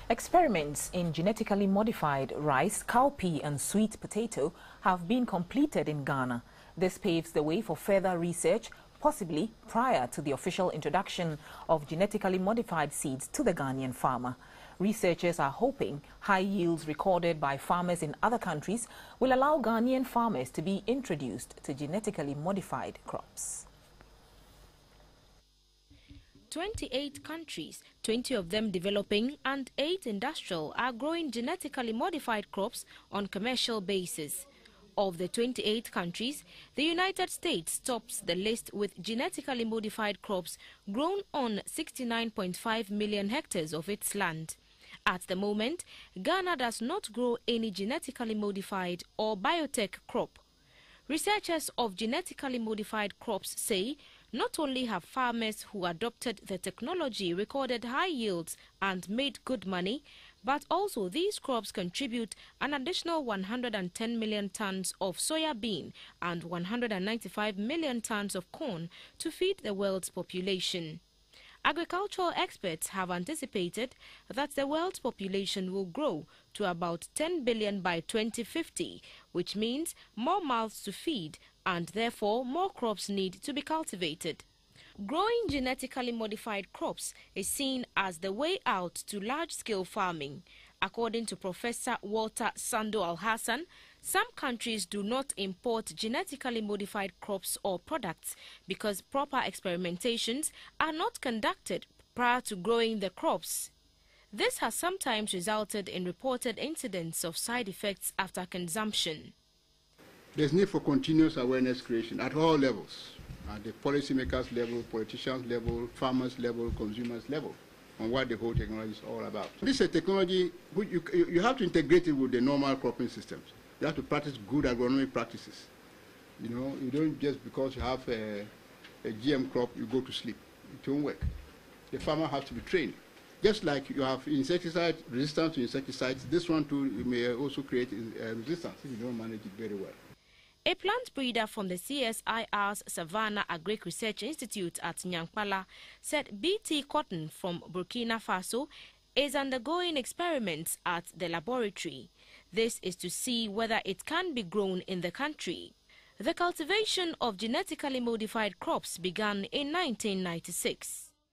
Experiments in genetically modified rice, cowpea and sweet potato have been completed in Ghana. This paves the way for further research, possibly prior to the official introduction of genetically modified seeds to the Ghanaian farmer. Researchers are hoping high yields recorded by farmers in other countries will allow Ghanaian farmers to be introduced to genetically modified crops. 28 countries, 20 of them developing and 8 industrial, are growing genetically modified crops on commercial basis. Of the 28 countries, the United States tops the list with genetically modified crops grown on 69.5 million hectares of its land. At the moment, Ghana does not grow any genetically modified or biotech crop. Researchers of genetically modified crops say not only have farmers who adopted the technology recorded high yields and made good money, but also these crops contribute an additional 110 million tons of soya bean and 195 million tons of corn to feed the world's population. Agricultural experts have anticipated that the world's population will grow to about 10 billion by 2050, which means more mouths to feed and therefore more crops need to be cultivated. Growing genetically modified crops is seen as the way out to large-scale farming. According to Professor Walter Sando Al-Hassan, some countries do not import genetically modified crops or products because proper experimentations are not conducted prior to growing the crops. This has sometimes resulted in reported incidents of side effects after consumption. There's need for continuous awareness creation at all levels, at the policymakers level, politicians level, farmers level, consumers level, on what the whole technology is all about. This is a technology which you have to integrate it with the normal cropping systems. You have to practice good agronomic practices. You know, you don't just because you have a GM crop, you go to sleep. It won't work. The farmer has to be trained. Just like you have insecticide resistance to insecticides, this one too may also create resistance if you don't manage it very well. A plant breeder from the CSIR's Savannah Agric Research Institute at Nyankpala said BT cotton from Burkina Faso is undergoing experiments at the laboratory. This is to see whether it can be grown in the country. The cultivation of genetically modified crops began in 1996.